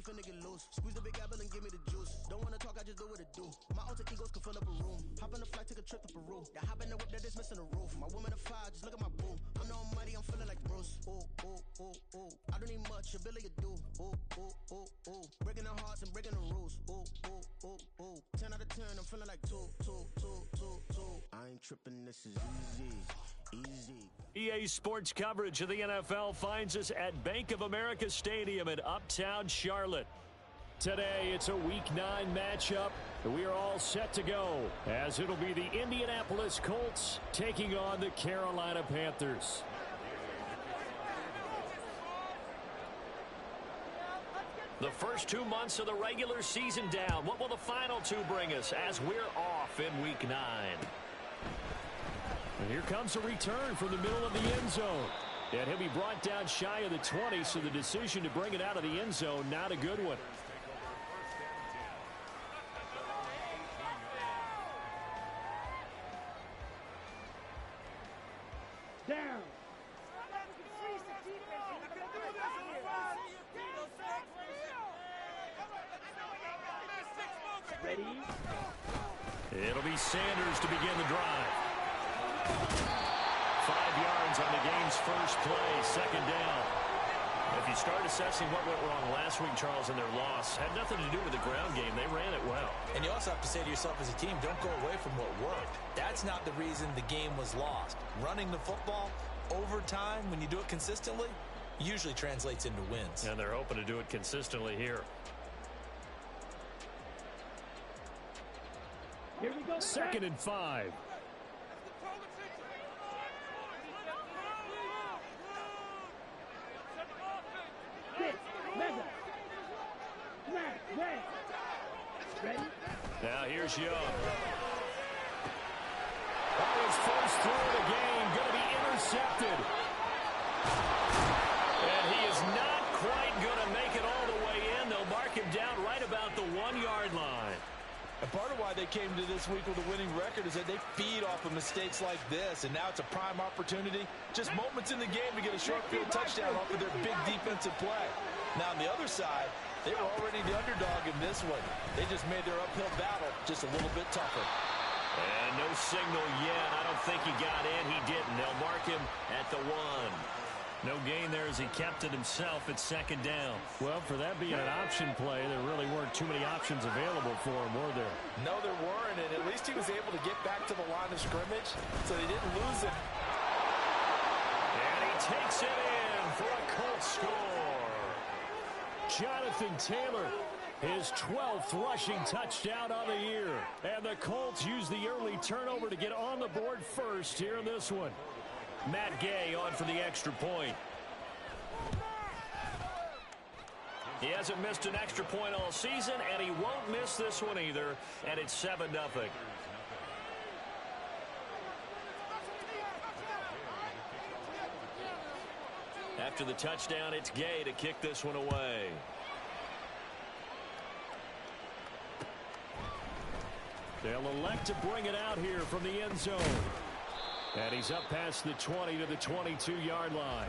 finna get loose. Squeeze the big apple and give me the juice. Don't wanna talk, I just do what it do. My alter egos can fill up a room. Hop on the flight, take a trip to Peru. That hop in the whip that is missing the roof. My woman a fire, just look at my boo. I'm the almighty, I'm feeling like Bruce. Ooh, ooh, ooh, ooh. I don't need much, a Billy a do. Ooh, ooh, ooh, ooh. Breaking the hearts and breaking the rules. Ooh, ooh, ooh, ooh. 10 out of 10, I'm feeling like 2. I ain't tripping, this is easy. EA Sports coverage of the NFL finds us at Bank of America Stadium in Uptown Charlotte. Today, it's a Week 9 matchup. We are all set to go, as it'll be the Indianapolis Colts taking on the Carolina Panthers. The first 2 months of the regular season down. What will the final 2 bring us as we're off in Week 9? And here comes a return from the middle of the end zone. And he'll be brought down shy of the 20, so the decision to bring it out of the end zone, not a good one. Down. Ready? It'll be Sanders to begin the drive. 5 yards on the game's first play, second down. If you start assessing what went wrong last week, Charles, in their loss, had nothing to do with the ground game. They ran it well. And you also have to say to yourself as a team, don't go away from what worked. That's not the reason the game was lost. Running the football over time, when you do it consistently, usually translates into wins. And they're hoping to do it consistently here. Here we go. 2nd and 5. Ready? Now here's Young. His first throw of the game going to be intercepted. And he is not quite going to make it all the way in. They'll mark him down right about the 1-yard line. And part of why they came to this week with a winning record is that they feed off of mistakes like this, and now it's a prime opportunity. Just moments in the game to get a short field touchdown off of their big defensive play. Now on the other side, they were already the underdog in this one. They just made their uphill battle just a little bit tougher. And no signal yet. I don't think he got in. He didn't. They'll mark him at the 1. No gain there as he kept it himself at 2nd down. Well, for that being an option play, there really weren't too many options available for him, were there? No, there weren't, and at least he was able to get back to the line of scrimmage, so they didn't lose it. And he takes it in for a Colts score. Jonathan Taylor, his 12th rushing touchdown on the year. And the Colts use the early turnover to get on the board first here in this one. Matt Gay on for the extra point. He hasn't missed an extra point all season, and he won't miss this one either, and it's 7-0. After the touchdown, it's Gay to kick this one away. They'll elect to bring it out here from the end zone. And he's up past the 20 to the 22-yard line.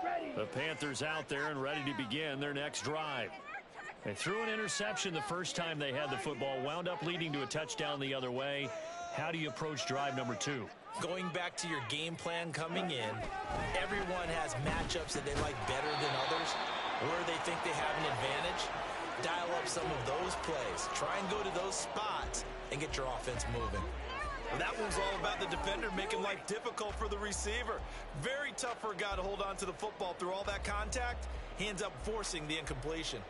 Ready. The Panthers out there and ready to begin their next drive. They threw an interception the first time they had the football, wound up leading to a touchdown the other way. How do you approach drive number 2? Going back to your game plan coming in, everyone has matchups that they like better than others, where they think they have an advantage. Dial up some of those plays. Try and go to those spots and get your offense moving. Well, that one's all about the defender making life difficult for the receiver. Very tough for a guy to hold on to the football through all that contact. He ends up forcing the incompletion.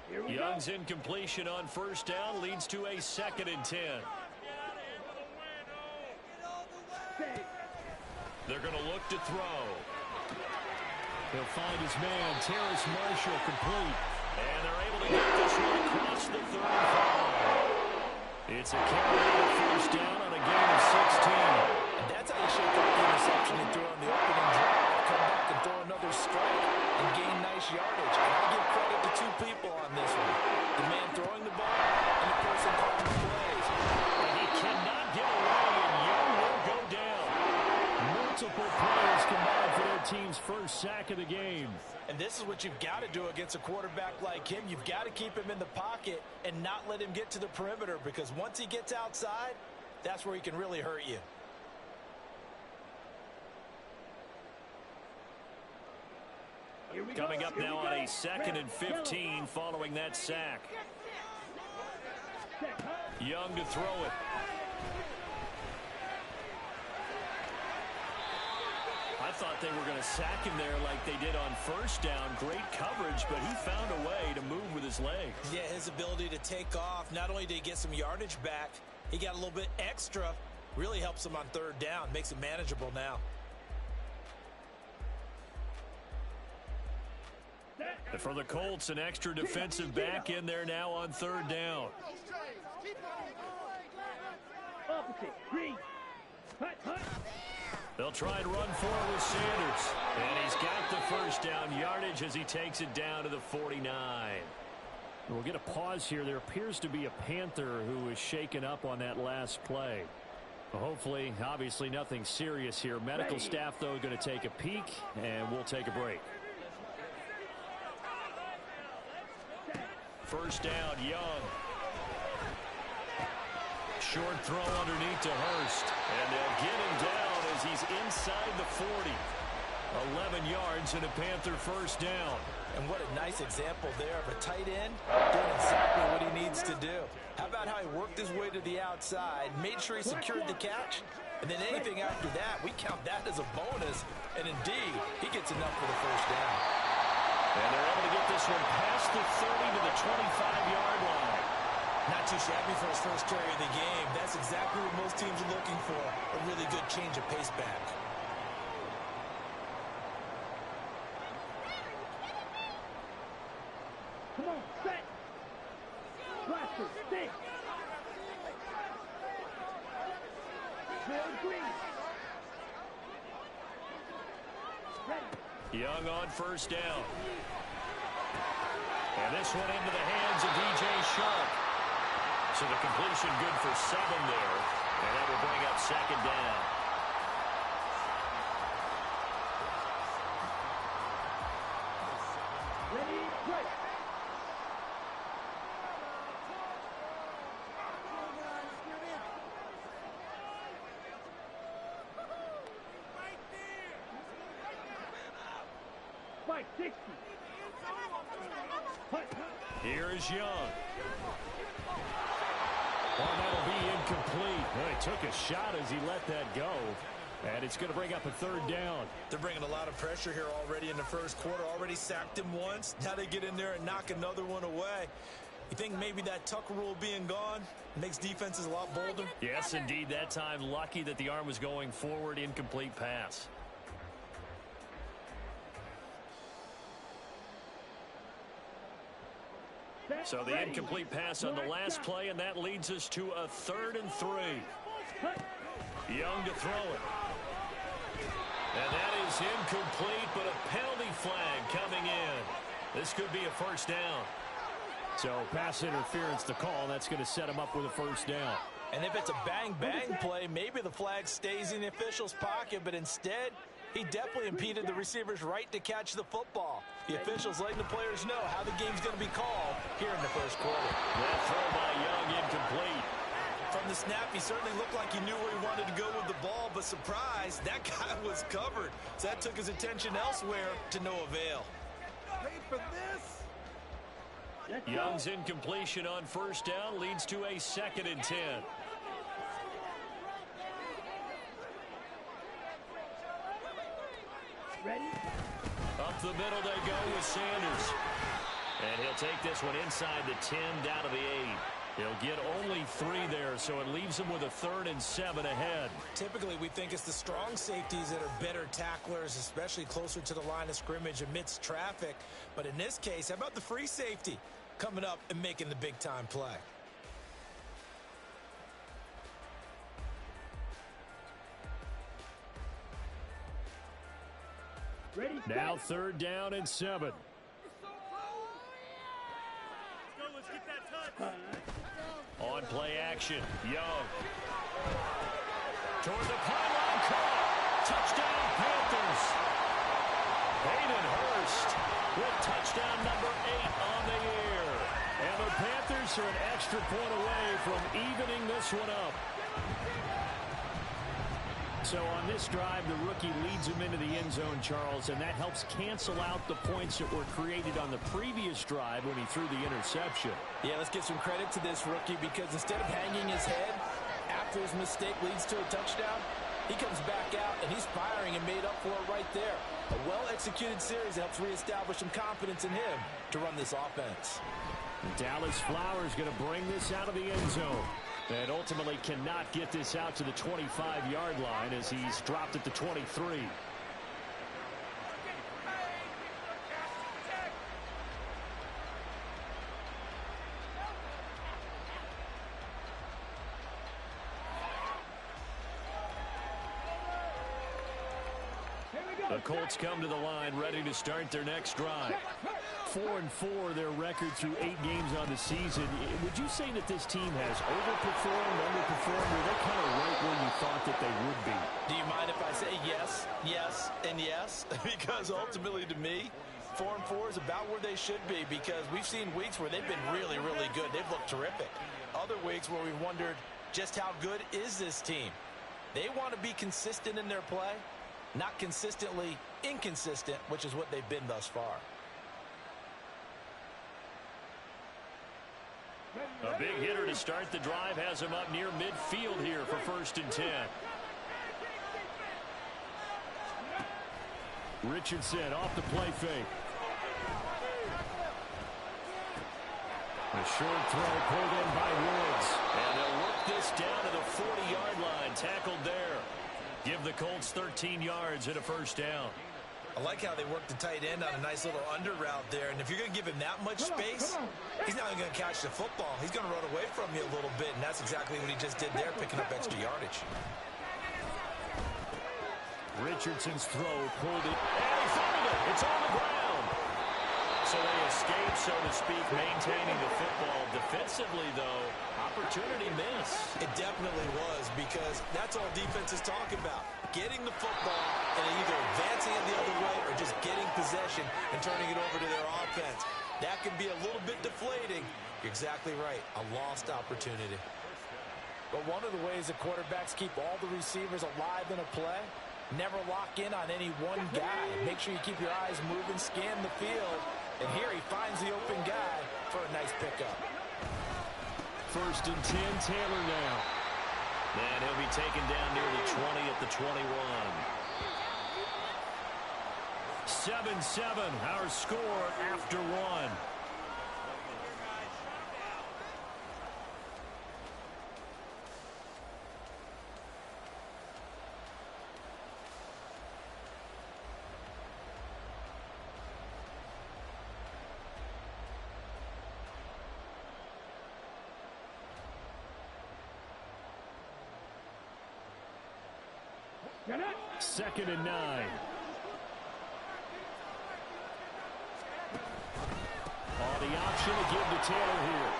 Young's incompletion on first down leads to a 2nd and 10. They're going to look to throw. He'll find his man, Terrace Marshall, complete. And they're able to get this one across the 35. It's a Carolina first down on a gain of 16. And that's how you shake off the interception and throw on the opening drive. Come back and throw another strike and gain nice yardage. And I give credit to Multiple players combined for their team's first sack of the game. And this is what you've got to do against a quarterback like him. You've got to keep him in the pocket and not let him get to the perimeter, because once he gets outside, that's where he can really hurt you. Coming up now on a 2nd and 15 following that sack. Young to throw it. I thought they were going to sack him there like they did on first down. Great coverage, but he found a way to move with his legs. Yeah, his ability to take off, not only did he get some yardage back, he got a little bit extra. Really helps him on 3rd down, makes it manageable now. And for the Colts, an extra defensive back in there now on 3rd down. Opposite. Green. Hut, hut. They'll try and run forward with Sanders. And he's got the first down yardage as he takes it down to the 49. We'll get a pause here. There appears to be a Panther who is shaken up on that last play. Well, hopefully, obviously nothing serious here. Medical staff, though, going to take a peek, and we'll take a break. First down, Young. Short throw underneath to Hurst. And they'll get him down as he's inside the 40. 11 yards and a Panther first down. And what a nice example there of a tight end doing exactly what he needs to do. How about how he worked his way to the outside, made sure he secured the catch, and then anything after that, we count that as a bonus. And indeed, he gets enough for the first down. And they're able to get this one past the 30 to the 25-yard line. Not too shabby for his first carry of the game. That's exactly what most teams are looking for, a really good change of pace back. Come on, set. Blaster, stick. Field green. Ready. Young on first down. And this one into the hands of DJ Sharp. So the completion good for 7 there. And that will bring up 2nd down. Ready, break. Fight 60. Here is Young. Oh, that'll be incomplete. Well, he took a shot as he let that go. And it's going to bring up a 3rd down. They're bringing a lot of pressure here already in the first quarter. Already sacked him once. Now they get in there and knock another one away. You think maybe that Tucker rule being gone makes defenses a lot bolder? Yes, indeed. That time, lucky that the arm was going forward. Incomplete pass. So the incomplete pass on the last play, and that leads us to a 3rd and 3. Young to throw it. And that is incomplete, but a penalty flag coming in. This could be a first down. So pass interference the call. That's going to set him up with a first down. And if it's a bang-bang play, maybe the flag stays in the official's pocket, but instead, he definitely impeded the receiver's right to catch the football. The officials letting the players know how the game's going to be called here in the first quarter. That throw by Young incomplete. From the snap, he certainly looked like he knew where he wanted to go with the ball, but surprise, that guy was covered. So that took his attention elsewhere to no avail. Wait for this. Young's incompletion on first down leads to a 2nd and 10. Ready? Up the middle they go with Sanders. And he'll take this one inside the 10 down to the 8. He'll get only 3 there, so it leaves him with a 3rd and 7 ahead. Typically, we think it's the strong safeties that are better tacklers, especially closer to the line of scrimmage amidst traffic. But in this case, how about the free safety coming up and making the big-time play? Ready, Now 3rd down and 7. let's get that touch. On play action, Young. Toward the pylon, caught. Touchdown. with touchdown number 8 on the year. And the Panthers are an extra point away from evening this one up. So on this drive, the rookie leads him into the end zone, Charles, and that helps cancel out the points that were created on the previous drive when he threw the interception. Yeah, let's give some credit to this rookie because instead of hanging his head after his mistake leads to a touchdown, he comes back out and he's firing and made up for it right there. A well-executed series that helps reestablish some confidence in him to run this offense. Dallas Flowers going to bring this out of the end zone. And ultimately cannot get this out to the 25-yard line as he's dropped at the 23. The Colts come to the line ready to start their next drive. 4-4 their record through 8 games on the season. Would you say that this team has overperformed, underperformed, or they kind of right where you thought that they would be? Do you mind if I say yes, yes, and yes? Because ultimately to me, 4-4 is about where they should be because we've seen weeks where they've been really, really good. They've looked terrific. Other weeks where we've wondered just how good is this team. They want to be consistent in their play, not consistently inconsistent, which is what they've been thus far. A big hitter to start the drive has him up near midfield here for 1st and 10. Richardson off the play fake. A short throw pulled in by Woods. And they'll work this down to the 40-yard line. Tackled there. Give the Colts 13 yards and a 1st down. I like how they work the tight end on a nice little under route there. And if you're going to give him that much space, he's not even going to catch the football. He's going to run away from you a little bit, and that's exactly what he just did there, picking up extra yardage. Richardson's throw pulled it, and he fumbled it. It's on the ground. So they escape, so to speak, maintaining the football. Defensively, though, opportunity miss. It definitely was because that's all defenses talk about. Getting the football and either advancing it the other way or just getting possession and turning it over to their offense. That can be a little bit deflating. You're exactly right. A lost opportunity. But one of the ways that quarterbacks keep all the receivers alive in a play, never lock in on any one guy. Make sure you keep your eyes moving, scan the field. And here he finds the open guy for a nice pickup. 1st and 10, Taylor now. And he'll be taken down near the 20 at the 21. 7-7, our score after 1. Second and 9. On the option to give to Taylor here.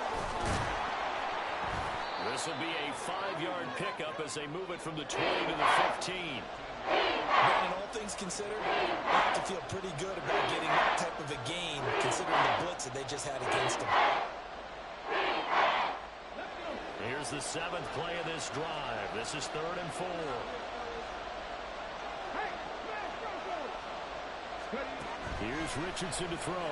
This will be a 5-yard pickup as they move it from the 20 to the 15. Brandon, all things considered, they have to feel pretty good about getting that type of a gain considering the blitz that they just had against them. Here's the 7th play of this drive. This is 3rd and 4. Here's Richardson to throw.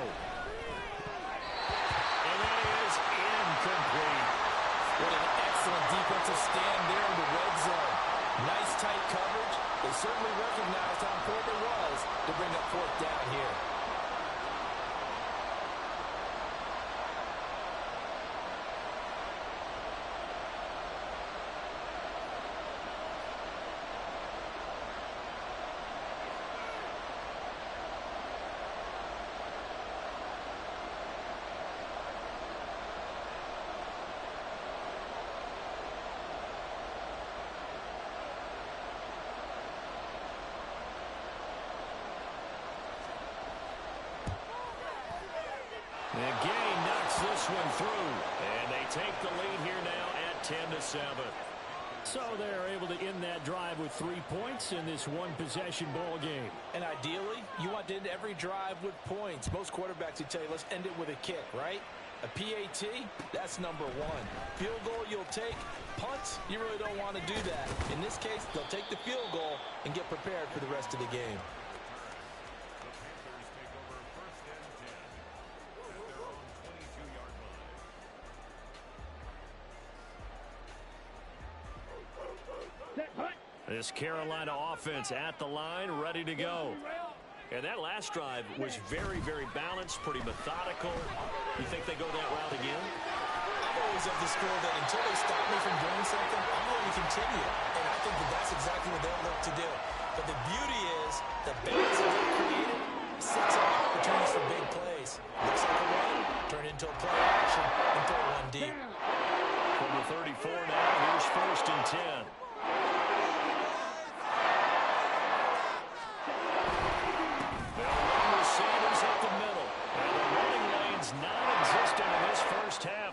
And that is incomplete. What an excellent defensive stand there in the red zone. Nice tight coverage. They certainly recognized how important it was to bring up 4th down here. And Gay knocks this one through. And they take the lead here now at 10-7. So they're able to end that drive with 3 points in this one-possession ball game. And ideally, you want to end every drive with points. Most quarterbacks would tell you, let's end it with a kick, right? A PAT, that's number one. Field goal, you'll take. Punts, you really don't want to do that. In this case, they'll take the field goal and get prepared for the rest of the game. This Carolina offense at the line, ready to go. And that last drive was very, very balanced, pretty methodical. You think they go that route again? I'm always of the school that until they stop me from doing something, I'm going to continue. And I think that that's exactly what they'll look to do. But the beauty is the balance that they created sets up opportunities for big plays. Looks like a run, turn into a play action, and throw one deep. From the 34 now, here's 1st and 10.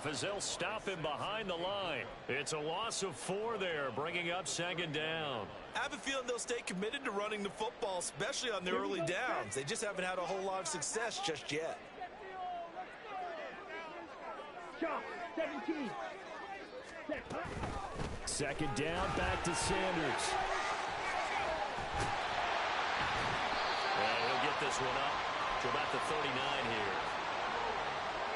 As they'll stop him behind the line. It's a loss of 4 there, bringing up 2nd down. I have a feeling they'll stay committed to running the football, especially on their early downs. They just haven't had a whole lot of success just yet. 17. 2nd down, back to Sanders. And he'll get this one up to about the 39 here.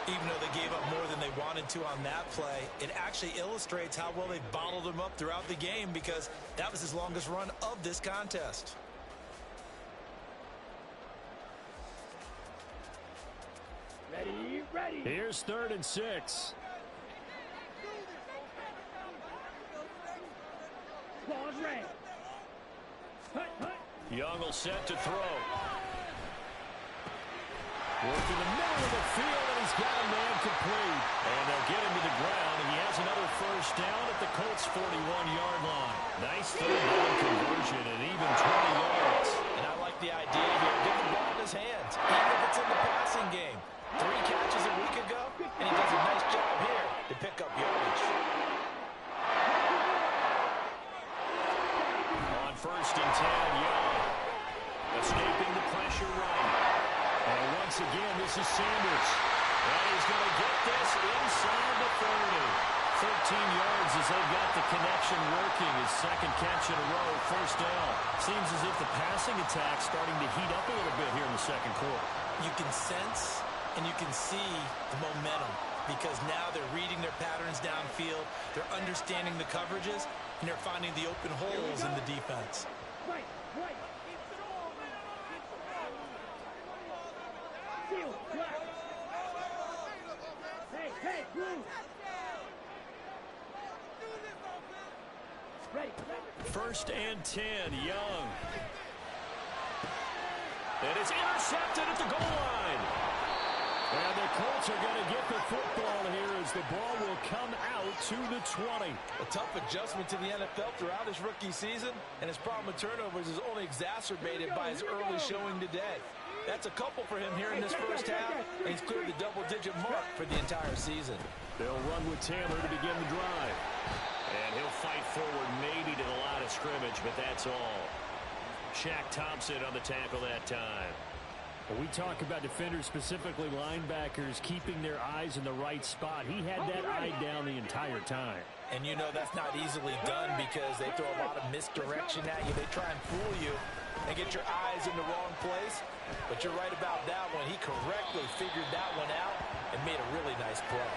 Even though they gave up more than they wanted to on that play, it actually illustrates how well they bottled them up throughout the game because that was his longest run of this contest. Ready. Here's 3rd and 6. Ball's red. Young will set to throw. Working the middle of the field, and he's got a man complete. And they'll get him to the ground, and he has another 1st down at the Colts' 41-yard line. Nice 3rd down conversion and even 20 yards. And I like the idea here. Get the ball in his hands, even if it's in the passing game. 3 catches a week ago, and he does a nice job here to pick up yardage. On 1st and 10, Young. Escaping the pressure right. And once again, this is Sanders. And he's going to get this inside the 30. 13 yards as they've got the connection working. His 2nd catch in a row, 1st down. Seems as if the passing attack's starting to heat up a little bit here in the 2nd quarter. You can sense and you can see the momentum because now they're reading their patterns downfield, they're understanding the coverages, and they're finding the open holes in the defense. Right. Hey, blue. Ready. 1st and 10, Young. And it's intercepted at the goal line. And the Colts are going to get the football here as the ball will come out to the 20. A tough adjustment to the NFL throughout his rookie season, and his problem with turnovers is only exacerbated by his early showing today. That's a couple for him here in this 1st half, and he's cleared the double-digit mark for the entire season. They'll run with Taylor to begin the drive. And he'll fight forward maybe to the line of scrimmage, but that's all. Shaq Thompson on the tackle that time. When we talk about defenders, specifically linebackers, keeping their eyes in the right spot, he had that eye down the entire time. And you know that's not easily done because they throw a lot of misdirection at you. They try and fool you and get your eyes in the wrong place. But you're right about that one. He correctly figured that one out and made a really nice play.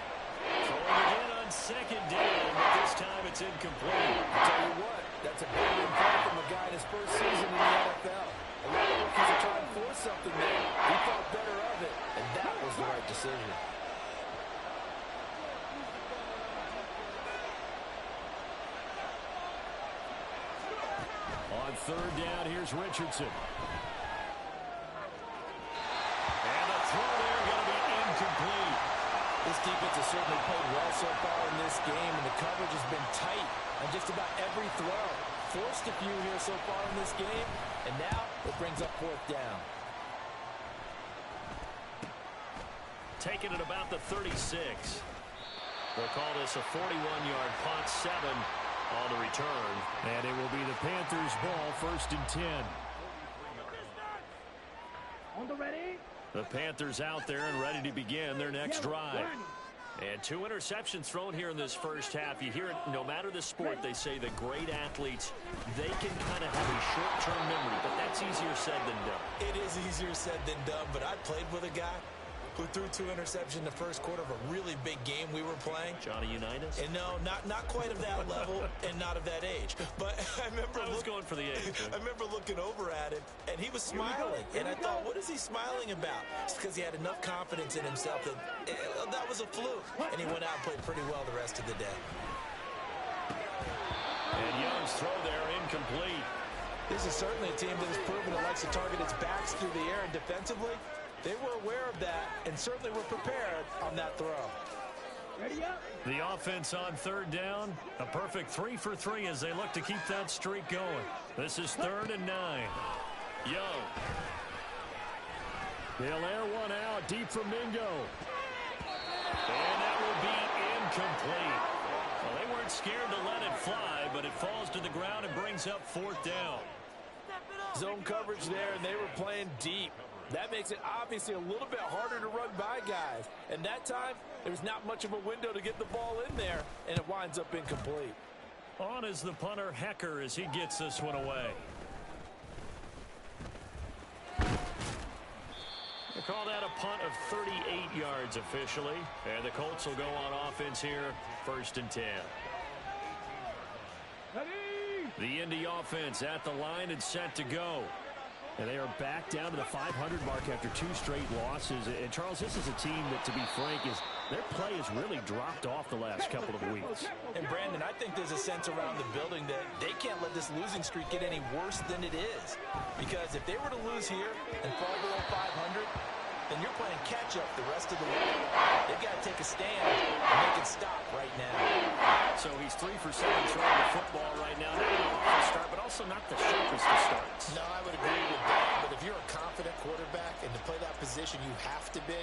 Throwing again on 2nd down, but this time it's incomplete. I'll tell you what, that's a big play from a guy in his 1st season in the NFL. A lot of rookies are trying to force something there. He thought better of it, and that was the right decision. On 3rd down, here's Richardson. And the throw there going to be incomplete. This defense has certainly played well so far in this game, and the coverage has been tight on just about every throw. Forced a few here so far in this game, and now it brings up 4th down. Taken at about the 36. They'll call this a 41-yard punt, 7 on the return. And it will be the Panthers' ball, 1st and 10. On the ready. The Panthers out there and ready to begin their next drive. And 2 interceptions thrown here in this first half. You hear it, no matter the sport, they say the great athletes, they can kind of have a short-term memory, but that's easier said than done. It is easier said than done, but I played with a guy who threw 2 interceptions in the first quarter of a really big game we were playing. Johnny Unitas? And no, not quite of that level and not of that age. But I remember going for the age. I remember looking over at him, and he was smiling. And I thought, what is he smiling about? It's because he had enough confidence in himself that that was a fluke. And he went out and played pretty well the rest of the day. And Young's throw there incomplete. This is certainly a team that has proven it likes to target its backs through the air, and defensively, they were aware of that and certainly were prepared on that throw. Ready up. The offense on 3rd down. A perfect 3 for 3 as they look to keep that streak going. This is 3rd and 9. Young. He'll air one out deep for Mingo. And that will be incomplete. Well, they weren't scared to let it fly, but it falls to the ground and brings up 4th down. Zone coverage there, and they were playing deep. That makes it obviously a little bit harder to run by guys. And that time, there's not much of a window to get the ball in there, and it winds up incomplete. On is the punter, Hecker, as he gets this one away. They call that a punt of 38 yards officially. And the Colts will go on offense here, 1st and 10. Ready. The Indy offense at the line and set to go. And they are back down to the 500 mark after 2 straight losses. And, Charles, this is a team that, to be frank, their play has really dropped off the last couple of weeks. And, Brandon, I think there's a sense around the building that they can't let this losing streak get any worse than it is. Because if they were to lose here and fall below 500, then you're playing catch-up the rest of the way. They've got to take a stand and make it stop right now. So he's 3 for 7 throwing the football right now. Not an awful start, but also not the sharpest of starts. No, I would agree with that. But if you're a confident quarterback and to play that position you have to be,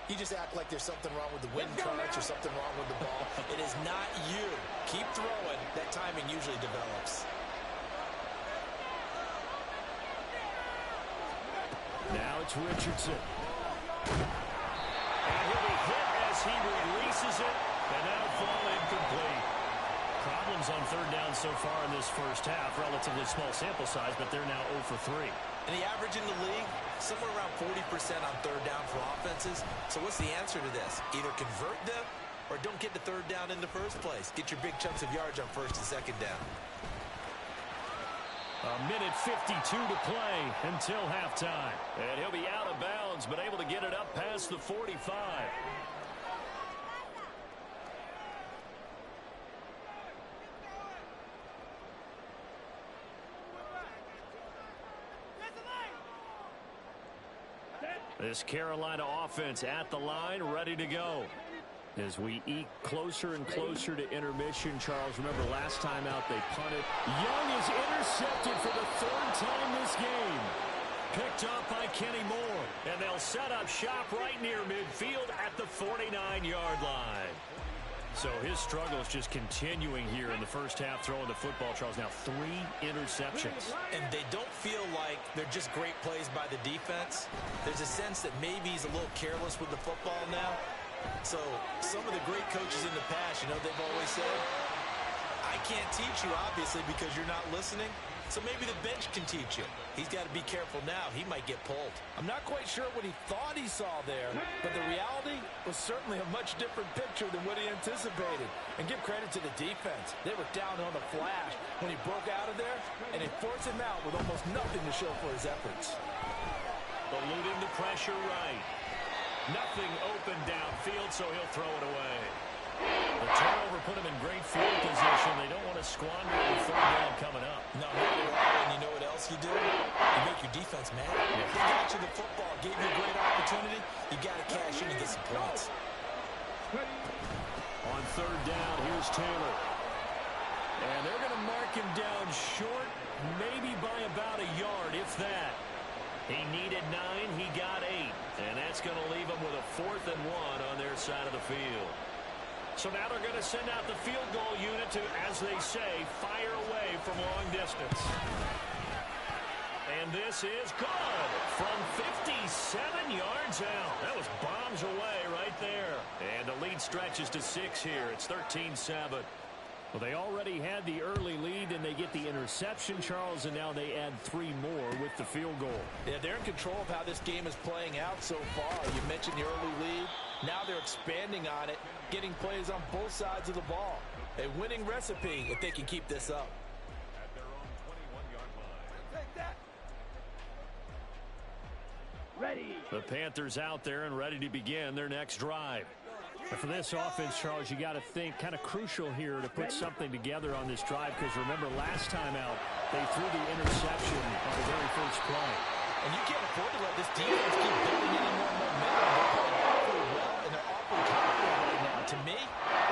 you just act like there's something wrong with the wind currents or something wrong with the ball. It is not you. Keep throwing. That timing usually develops. Now it's Richardson. And he'll be hit as he releases it, and that'll fall incomplete. Problems on 3rd down so far in this first half. Relatively small sample size, but they're now 0 for 3. And the average in the league, somewhere around 40% on 3rd down for offenses. So what's the answer to this? Either convert them or don't get to 3rd down in the first place. Get your big chunks of yards on 1st and 2nd down. A minute 52 to play until halftime. And he'll be out of bounds, but able to get it up past the 45. This Carolina offense at the line, ready to go. As we eke closer and closer to intermission, Charles, remember last time out they punted. Young is intercepted for the 3rd time this game. Picked up by Kenny Moore. And they'll set up shop right near midfield at the 49-yard line. So his struggle is just continuing here in the first half throwing the football, Charles. Now 3 interceptions. And they don't feel like they're just great plays by the defense. There's a sense that maybe he's a little careless with the football now. So some of the great coaches in the past, they've always said, I can't teach you, obviously, because you're not listening. So maybe the bench can teach you. He's got to be careful now. He might get pulled. I'm not quite sure what he thought he saw there, but the reality was certainly a much different picture than what he anticipated. And give credit to the defense. They were down on the flash when he broke out of there, and it forced him out with almost nothing to show for his efforts. Eluding the pressure right. Nothing open downfield, so he'll throw it away. The turnover put him in great field position. They don't want to squander the 3rd down coming up. No, not at all. And you know what else you do? You make your defense mad. They got you the football, gave you a great opportunity. You got to cash in and get some points. On 3rd down, here's Taylor. And they're going to mark him down short, maybe by about a yard, if that. He needed 9, he got 8. And that's going to leave him with a 4th and 1 on their side of the field. So now they're going to send out the field goal unit to, as they say, fire away from long distance. And this is good from 57 yards out. That was bombs away right there. And the lead stretches to 6 here. It's 13-7. Well, they already had the early lead, and they get the interception, Charles, and now they add 3 more with the field goal. Yeah, they're in control of how this game is playing out so far. You mentioned the early lead. Now they're expanding on it, getting plays on both sides of the ball. A winning recipe if they can keep this up. At their own 21-yard line. Take that. Ready. The Panthers out there and ready to begin their next drive. And for this offense, Charles, you got to think kind of crucial here to put something together on this drive, because remember last time out they threw the interception on the very first play. And you can't afford to let this defense keep building any more momentum. They're playing awfully well, and they're awfully confident right now. To me,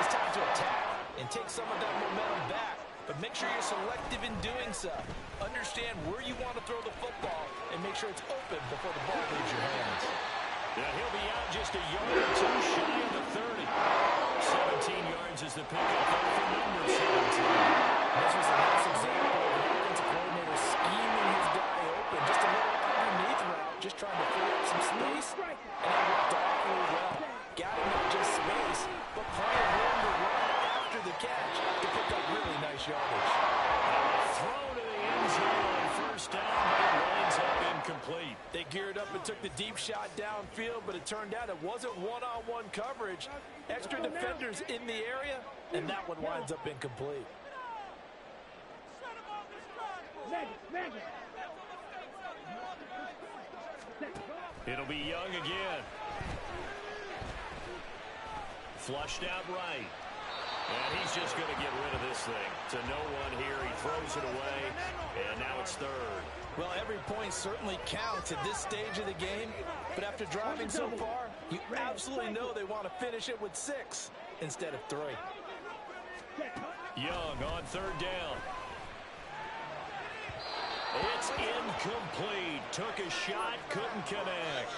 it's time to attack and take some of that momentum back. But make sure you're selective in doing so. Understand where you want to throw the football and make sure it's open before the ball leaves your hands. Yeah, he'll be out just a yard or two shy of the 30. 17 yards is the pickup there for number 17. This was a nice example of an offensive coordinator scheming his guy open. Just a little underneath route, just trying to free up some space. And it worked awfully well. Got him not just space, but plenty of room to run after the catch to pick up really nice yardage. Throw to the end zone on first down, but it winds up incomplete. They geared up and took the deep shot downfield, but it turned out it wasn't one-on-one coverage. Extra defenders in the area, and that one winds up incomplete. It'll be Young again. Flushed out right. And he's just going to get rid of this thing. To no one here. He throws it away, and now it's third. Well, every point certainly counts at this stage of the game, but after driving so far, you absolutely know they want to finish it with 6 instead of 3. Young on third down. It's incomplete. Took a shot, couldn't connect.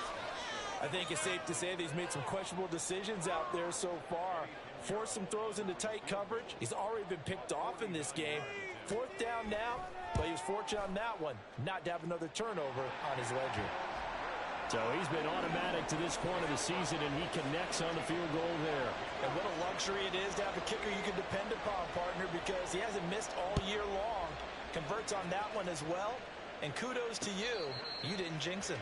I think it's safe to say that he's made some questionable decisions out there so far. Forced some throws into tight coverage. He's already been picked off in this game. 4th down now, but he was fortunate on that one not to have another turnover on his ledger. So he's been automatic to this point of the season, and he connects on the field goal there. And what a luxury it is to have a kicker you can depend upon, partner, because he hasn't missed all year long. Converts on that one as well, and kudos to you. You didn't jinx him.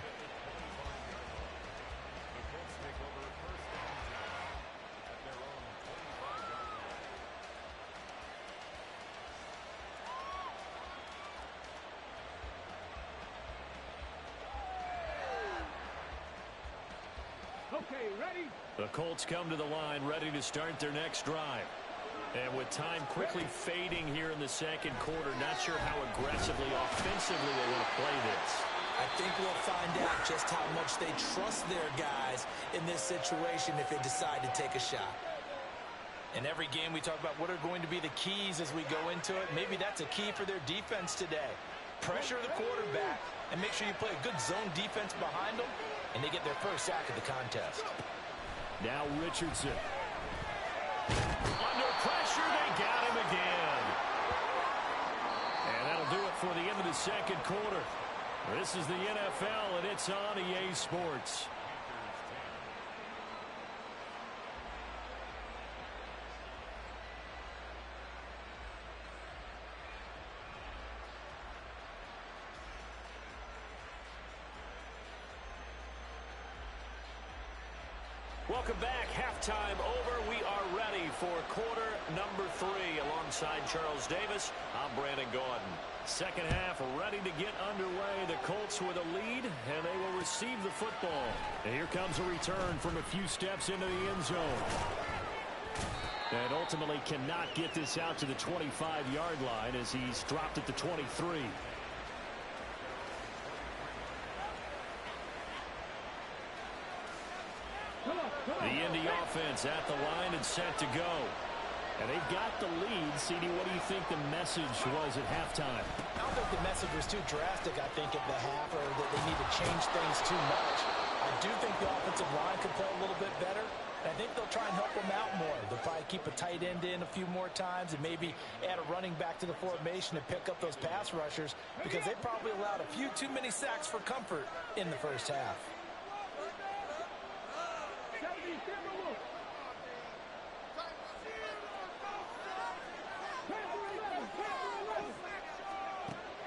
Okay, ready? The Colts come to the line ready to start their next drive. And with time quickly fading here in the second quarter, not sure how aggressively, offensively they want to play this. I think we'll find out just how much they trust their guys in this situation if they decide to take a shot. In every game we talk about what are going to be the keys as we go into it. Maybe that's a key for their defense today. Pressure the quarterback and make sure you play a good zone defense behind them, and they get their first sack of the contest. Now Richardson. Under pressure, they got him again. And that'll do it for the end of the second quarter. This is the NFL, and it's on EA Sports. Welcome back. Halftime over. We are ready for quarter number 3. Alongside Charles Davis, I'm Brandon Gaudin. Second half ready to get underway. The Colts with a lead, and they will receive the football. And here comes a return from a few steps into the end zone. And ultimately cannot get this out to the 25-yard line as he's dropped at the 23. The Indy offense at the line and set to go. And they've got the lead. CD, what do you think the message was at halftime? I don't think the message was too drastic, I think, at the half, or that they need to change things too much. I do think the offensive line could play a little bit better. And I think they'll try and help them out more. They'll probably keep a tight end in a few more times and maybe add a running back to the formation to pick up those pass rushers because they probably allowed a few too many sacks for comfort in the first half.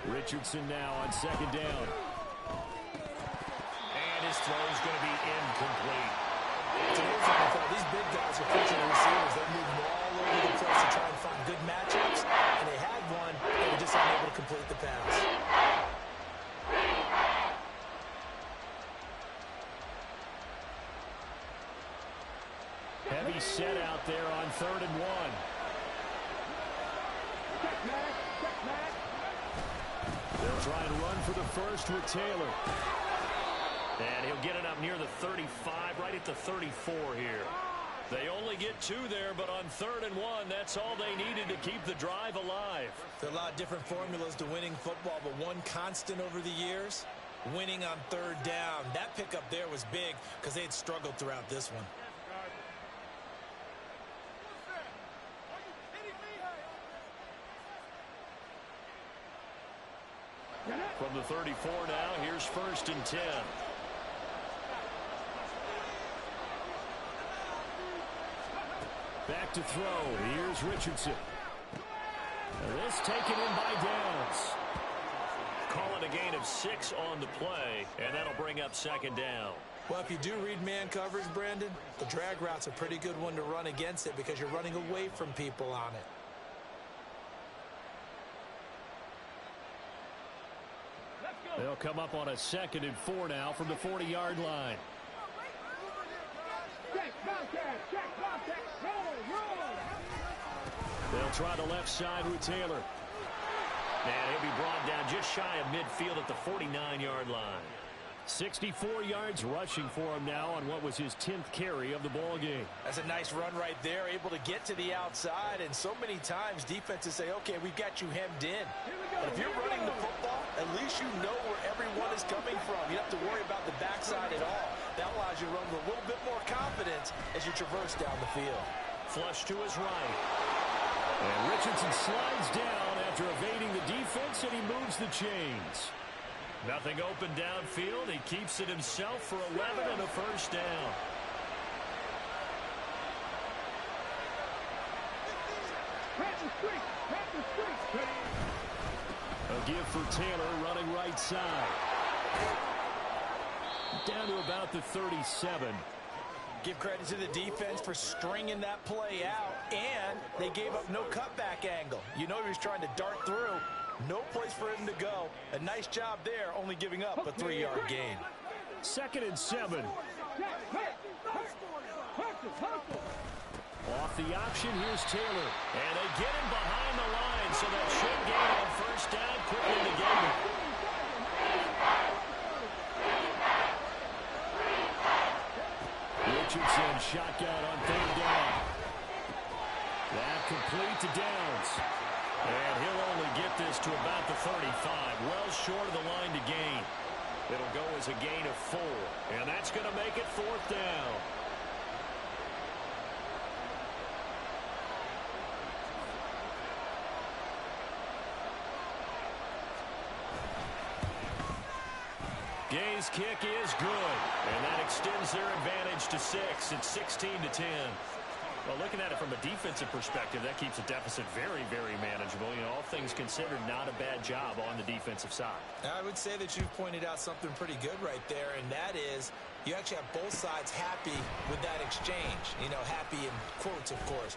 Richardson now on second down. And his throw is going to be incomplete. It's an NFL. These big guys are pushing the receivers. They're moving all over the place to try and find good matchups. And they had one, they were just unable to complete the pass. Heavy set out there on 3rd and 1. They'll try and run for the first with Taylor. And he'll get it up near the 35, right at the 34 here. They only get 2 there, but on 3rd and 1, that's all they needed to keep the drive alive. There are a lot of different formulas to winning football, but one constant over the years, winning on 3rd down. That pickup there was big because they had struggled throughout this one. From the 34 now, here's 1st and 10. Back to throw. Here's Richardson. This taken in by Downs. Call it a gain of 6 on the play, and that'll bring up 2nd down. Well, if you do read man coverage, Brandon, the drag route's a pretty good one to run against it because you're running away from people on it. They'll come up on a 2nd and 4 now from the 40-yard line. They'll try the left side with Taylor. And he'll be brought down just shy of midfield at the 49-yard line. 64 yards rushing for him now on what was his 10th carry of the ball game. That's a nice run right there, able to get to the outside. And so many times defenses say, okay, we've got you hemmed in. But if you're running the football, at least you know where everyone is coming from. You don't have to worry about the backside at all. That allows you to run with a little bit more confidence as you traverse down the field. Flush to his right. And Richardson slides down after evading the defense, and he moves the chains. Nothing open downfield. He keeps it himself for 11 and a 1st down. A give for Taylor running right side. Down to about the 37. Give credit to the defense for stringing that play out, and they gave up no cutback angle. You know he was trying to dart through. No place for him to go. A nice job there, only giving up a 3-yard gain. 2nd and 7. Off the option, here's Taylor. And they get him behind the line, so that should gain on 1st down quickly to get him. Richardson shotgun on 3rd down. That complete to Downs. And he'll only get this to about the 35, well short of the line to gain. It'll go as a gain of 4, and that's going to make it 4th down. Gay's kick is good, and that extends their advantage to 6. It's 16-10. Well, looking at it from a defensive perspective, that keeps the deficit very, very manageable. You know, all things considered, not a bad job on the defensive side. I would say that you've pointed out something pretty good right there, and that is you actually have both sides happy with that exchange. You know, happy in quotes, of course.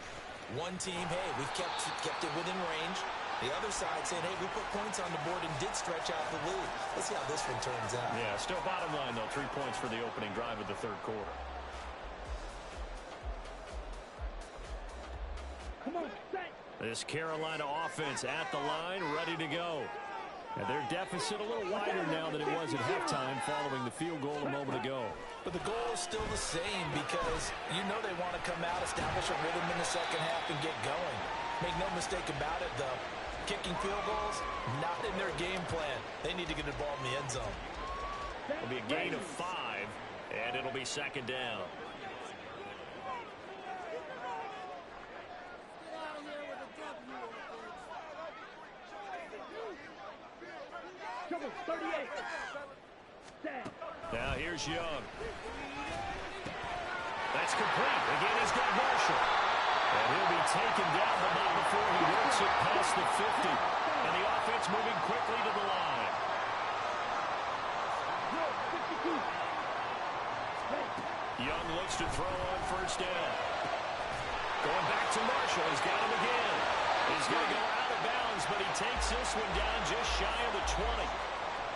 One team, hey, we've kept it within range. The other side saying, hey, we put points on the board and did stretch out the lead. Let's see how this one turns out. Yeah, still bottom line, though, 3 points for the opening drive of the 3rd quarter. This Carolina offense at the line, ready to go. And their deficit a little wider now than it was at halftime following the field goal a moment ago. But the goal is still the same because you know they want to come out, establish a rhythm in the second half, and get going. Make no mistake about it, though. Kicking field goals, not in their game plan. They need to get the ball in the end zone. It'll be a gain of 5. And it'll be second down. Trouble, 38. Now here's Young. That's complete. Again, he's got Marshall. And he'll be taken down, but not before he works it past the 50. And the offense moving quickly to the line. Young looks to throw on first down. Going back to Marshall. He's got him again. He's going to go out of bounds, but he takes this one down just shy of the 20.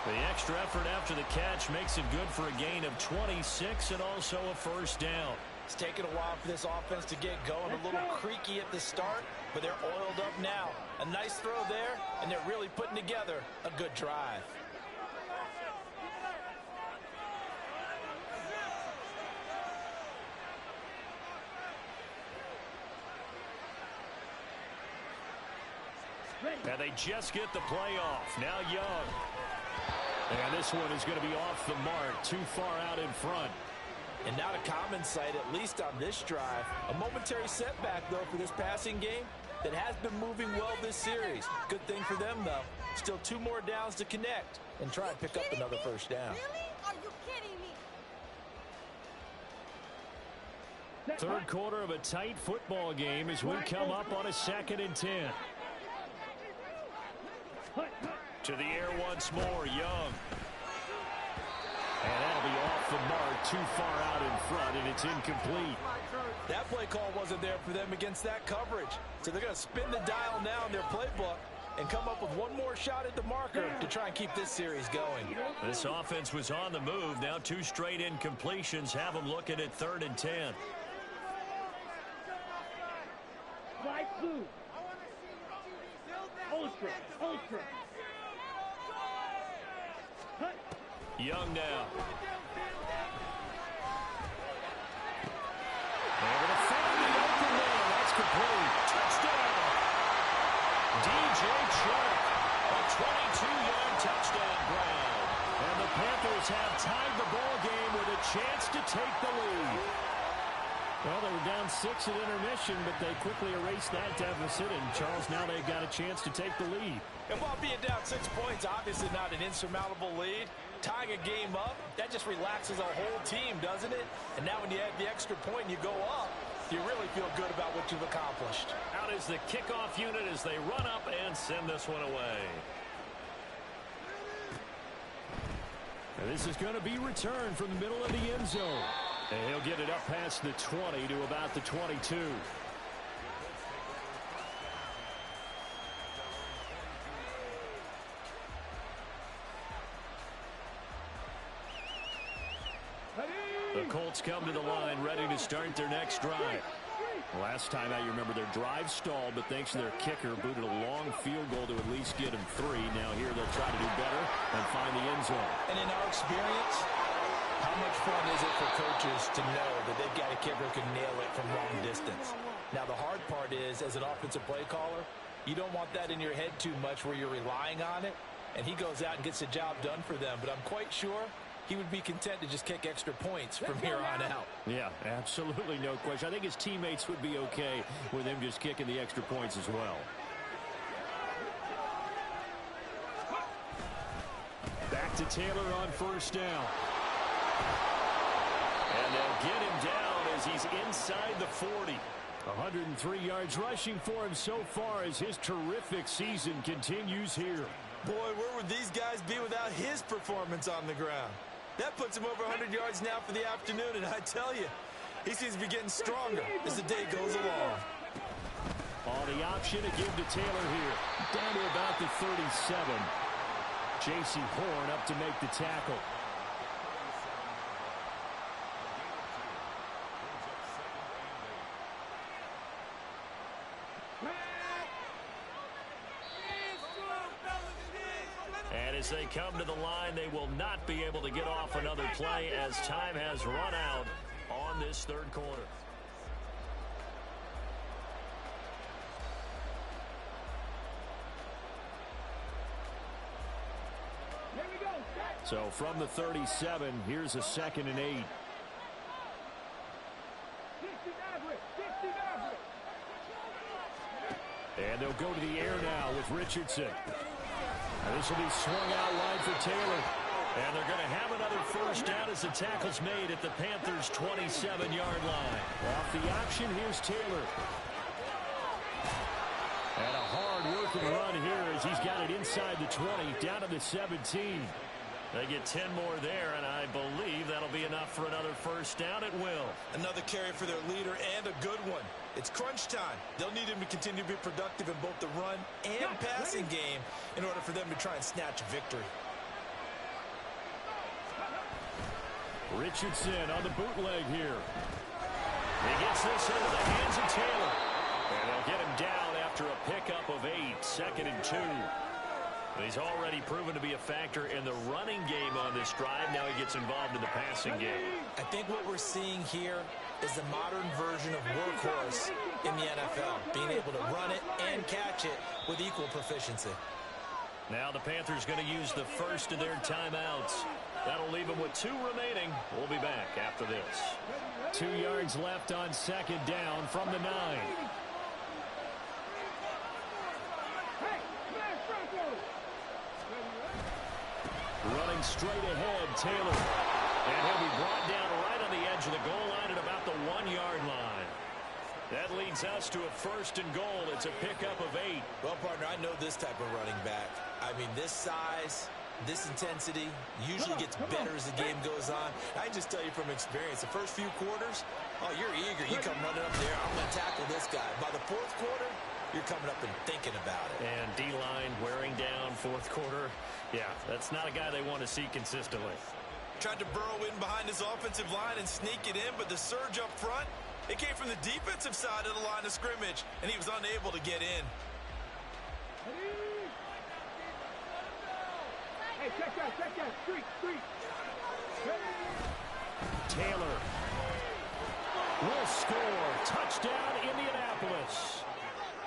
The extra effort after the catch makes it good for a gain of 26 and also a first down. It's taken a while for this offense to get going. A little creaky at the start, but they're oiled up now. A nice throw there, and they're really putting together a good drive. And they just get the play off. Now Young. And this one is going to be off the mark, too far out in front. And not a common sight, at least on this drive. A momentary setback, though, for this passing game that has been moving well this series. Good thing for them, though. Still 2 more downs to connect and try and pick up another first down. Really? Are you kidding me? Third quarter of a tight football game as we come up on a 2nd and 10. To the air once more, Young. And that'll be off the mark, too far out in front, and it's incomplete. That play call wasn't there for them against that coverage. So they're going to spin the dial now in their playbook and come up with one more shot at the marker to try and keep this series going. This offense was on the move. Now 2 straight incompletions have them looking at 3rd and 10. Light blue. Ultra. Young now. Able to find the open man. That's complete. Touchdown. DJ Chark. A 22-yard touchdown grab. And the Panthers have tied the ball game with a chance to take the lead. Well, they were down 6 at intermission, but they quickly erased that deficit. And, Charles, now they've got a chance to take the lead. And while being down 6 points, obviously not an insurmountable lead, tying a game up, that just relaxes our whole team, doesn't it? And now when you add the extra point and you go up, you really feel good about what you've accomplished. Out is the kickoff unit as they run up and send this one away. And this is going to be returned from the middle of the end zone. And he'll get it up past the 20 to about the 22. The Colts come to the line ready to start their next drive. Last time out, you remember their drive stalled, but thanks to their kicker, booted a long field goal to at least get him 3. Now here they'll try to do better and find the end zone. And in our experience, how much fun is it for coaches to know that they've got a kicker who can nail it from long distance? Now, the hard part is, as an offensive play caller, you don't want that in your head too much where you're relying on it, and he goes out and gets the job done for them. But I'm quite sure he would be content to just kick extra points from here on out. Yeah, absolutely no question. I think his teammates would be okay with him just kicking the extra points as well. Back to Taylor on first down. And they'll get him down as he's inside the 40. 103 yards rushing for him so far as his terrific season continues here. Boy, where would these guys be without his performance on the ground? That puts him over 100 yards now for the afternoon, and I tell you, he seems to be getting stronger as the day goes along. On the option to give to Taylor here. Down to about the 37. J.C. Horn up to make the tackle. And as they come to the line, they will not be able to get off another play as time has run out on this third quarter. So from the 37, here's a 2nd and 8. will go to the air now with Richardson. And this will be swung out wide for Taylor. And they're going to have another first down as the tackle's made at the Panthers' 27-yard line. Off the option, here's Taylor. And a hard-working run here as he's got it inside the 20, down to the 17. They get 10 more there, and I believe that'll be enough for another first down. It will. Another carry for their leader, and a good one. It's crunch time. They'll need him to continue to be productive in both the run and passing game in order for them to try and snatch a victory. Richardson on the bootleg here. He gets this into the hands of Taylor. And they'll get him down after a pickup of 8, 2nd and 2. He's already proven to be a factor in the running game on this drive. Now he gets involved in the passing game. I think what we're seeing here is the modern version of workhorse in the NFL, being able to run it and catch it with equal proficiency. Now the Panthers going to use the first of their timeouts. That'll leave them with 2 remaining. We'll be back after this. 2 yards left on 2nd down from the 9. Running straight ahead, Taylor. And he'll be brought down right on the edge of the goal line at about the 1-yard line. That leads us to a 1st and goal. It's a pickup of 8. Well, partner, I know this type of running back. I mean, this size, this intensity usually gets better as the game goes on. I can just tell you from experience, the first few quarters, oh, you're eager. You come running up there, I'm going to tackle this guy. By the 4th quarter, you're coming up and thinking about it. And D-line wearing down 4th quarter. Yeah, that's not a guy they want to see consistently. Tried to burrow in behind his offensive line and sneak it in, but the surge up front, it came from the defensive side of the line of scrimmage, and he was unable to get in. Hey, check that. Street. Taylor will score. Touchdown, Indianapolis.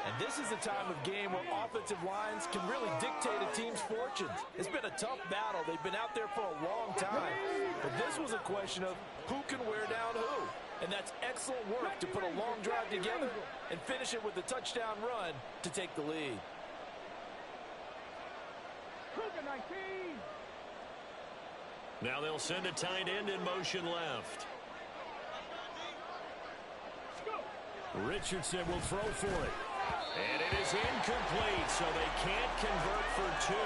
And this is a time of game where offensive lines can really dictate a team's fortunes. It's been a tough battle. They've been out there for a long time. But this was a question of who can wear down who. And that's excellent work to put a long drive together and finish it with a touchdown run to take the lead. Now they'll send a tight end in motion left. Richardson will throw for it. And it is incomplete, so they can't convert for 2.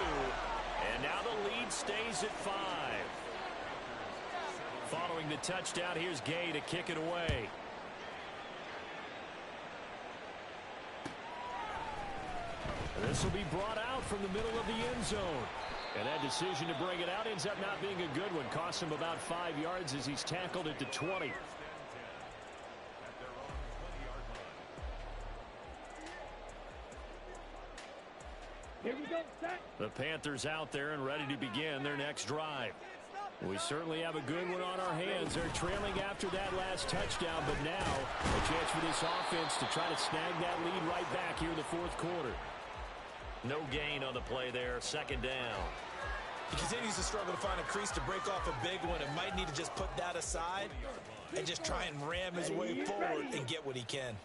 And now the lead stays at 5. Following the touchdown, here's Gay to kick it away. This will be brought out from the middle of the end zone. And that decision to bring it out ends up not being a good one. Costs him about 5 yards as he's tackled at the 20. Here we go, set. The Panthers out there and ready to begin their next drive. We certainly have a good one on our hands. They're trailing after that last touchdown, but now a chance for this offense to try to snag that lead right back here in the 4th quarter. No gain on the play there, 2nd down. He continues to struggle to find a crease to break off a big one and might need to just put that aside and just try and ram his way forward and get what he can.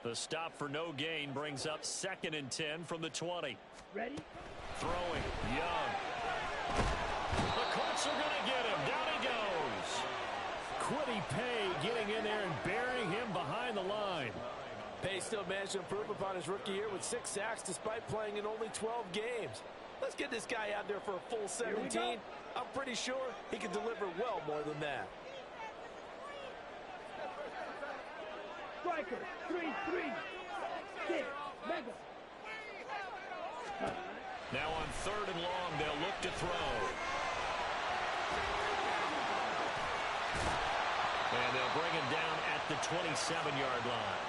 The stop for no gain brings up 2nd and 10 from the 20. Ready? Throwing, Young. The Colts are going to get him. Down he goes. Quiddy Pay getting in there and burying him behind the line. Pay still managed to improve upon his rookie year with 6 sacks despite playing in only 12 games. Let's get this guy out there for a full 17. I'm pretty sure he can deliver well more than that. Striker, 3-3. 6. Mega. Now on 3rd and long, they'll look to throw. And they'll bring him down at the 27-yard line.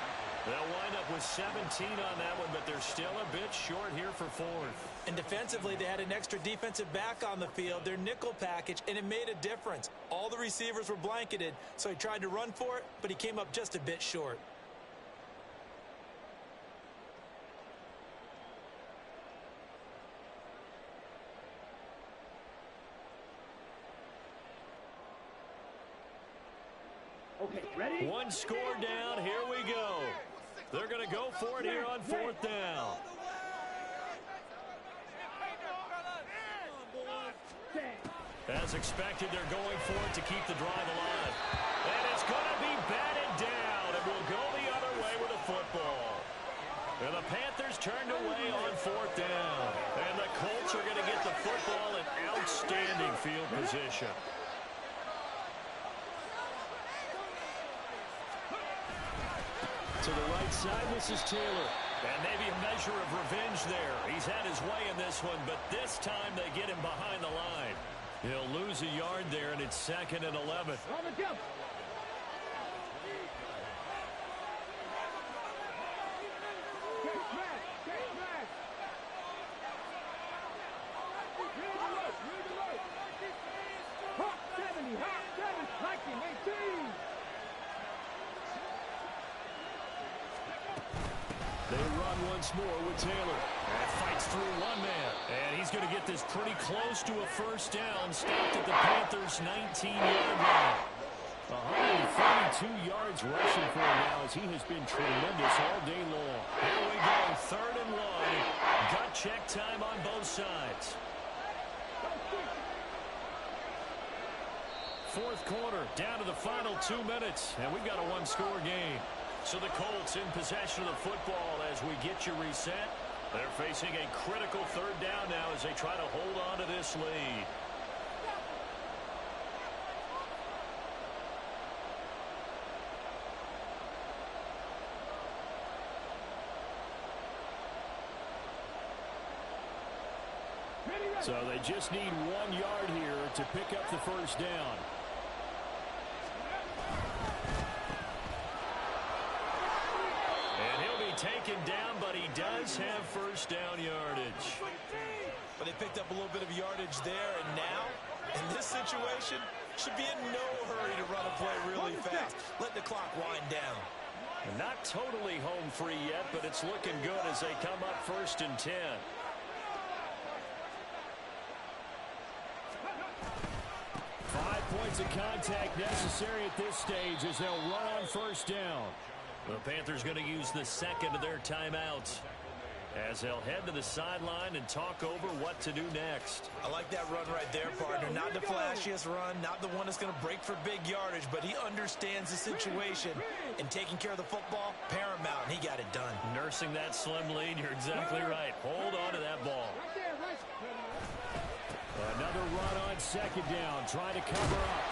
They'll wind up with 17 on that one, but they're still a bit short here for 4th. And defensively, they had an extra defensive back on the field, their nickel package, and it made a difference. All the receivers were blanketed, so he tried to run for it, but he came up just a bit short. Okay, ready? One score down. Here we go. They're going to go for it here on 4th down. As expected, they're going for it to keep the drive alive. And it's going to be batted down, and will go the other way with a football. And the Panthers turned away on 4th down. And the Colts are going to get the football in outstanding field position. To the right side, this is Taylor. And maybe a measure of revenge there. He's had his way in this one, but this time they get him behind the line. He'll lose a yard there, and it's 2nd and 11. On the jump. Hot 70, hot 7, 1918. They run once more with Taylor. And fights through one man. And he's going to get this pretty close to a first down. Stopped at the Panthers' 19-yard line. 132 yards rushing for him now as he has been tremendous all day long. Here we go, 3rd and 1. Gut check time on both sides. 4th quarter, down to the final 2 minutes. And we've got a one-score game. So the Colts in possession of the football as we get you reset. They're facing a critical 3rd down now as they try to hold on to this lead. So they just need 1 yard here to pick up the first down. And he'll be taken down, but he does have first down yardage. But they picked up a little bit of yardage there, and now, in this situation, should be in no hurry to run a play really fast. Let the clock wind down. Not totally home free yet, but it's looking good as they come up 1st and 10. Points of contact necessary at this stage as they'll run on first down. The Panthers going to use the 2nd of their timeouts as they'll head to the sideline and talk over what to do next. I like that run right there, partner. Not the flashiest run, not the one that's going to break for big yardage, but he understands the situation, and taking care of the football, paramount, and he got it done. Nursing that slim lead, you're exactly right. Hold on to that ball. Another run on 2nd down, trying to cover up.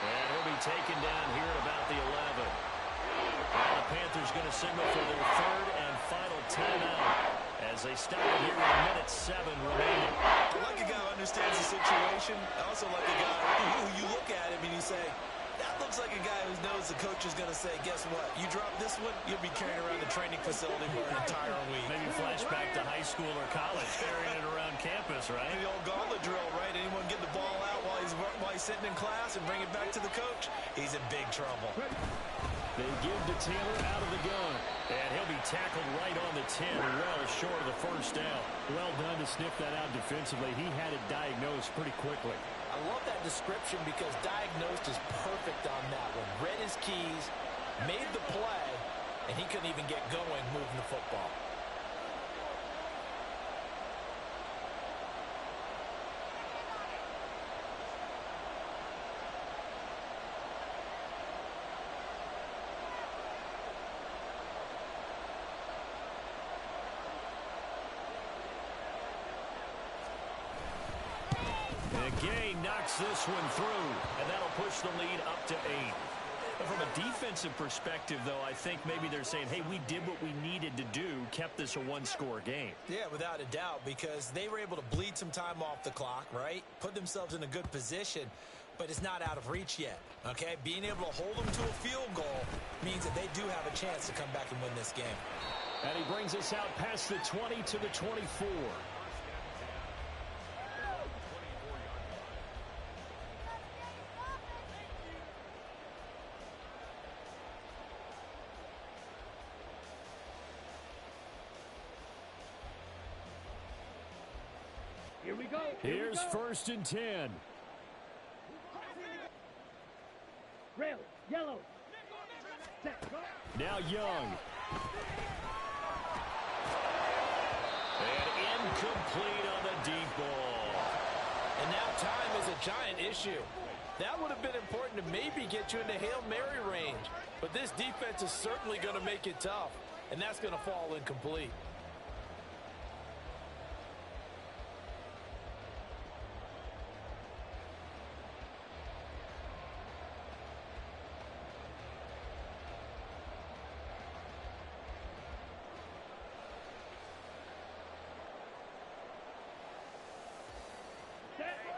And he'll be taken down here at about the 11. And the Panthers going to signal for their 3rd and final timeout as they stop it here with 1:07 remaining. I like a guy who understands the situation. I also like a guy who you look at him and you say, that looks like a guy who knows the coach is going to say, guess what? You drop this one, you'll be carrying around the training facility for an entire week. Maybe flashback to high school or college, carrying it around campus, right? The old gauntlet drill, right? Anyone get the ball out while he's sitting in class and bring it back to the coach? He's in big trouble. They give to Taylor out of the gun. And he'll be tackled right on the 10, well short of the first down. Well done to sniff that out defensively. He had it diagnosed pretty quickly. I love that description because diagnosed is perfect on that one. Read his keys, made the play, and he couldn't even get going moving the football. Gay knocks this one through, and that'll push the lead up to 8. But from a defensive perspective, though, I think maybe they're saying, hey, we did what we needed to do, kept this a one-score game. Yeah, without a doubt, because they were able to bleed some time off the clock, right? Put themselves in a good position, but it's not out of reach yet, okay? Being able to hold them to a field goal means that they do have a chance to come back and win this game. And he brings us out past the 20 to the 24. Here we go. Here's 1st and 10. Red, yellow. Set, go. Now Young. And incomplete on the deep ball. And now time is a giant issue. That would have been important to maybe get you into Hail Mary range. But this defense is certainly going to make it tough. And that's going to fall incomplete.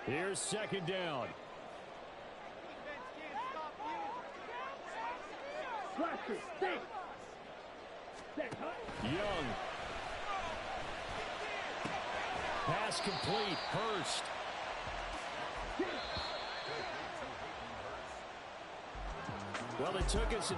Here's second down. Blaster, stay. Set, hut. Young. Pass complete. Hurst. Well, it took us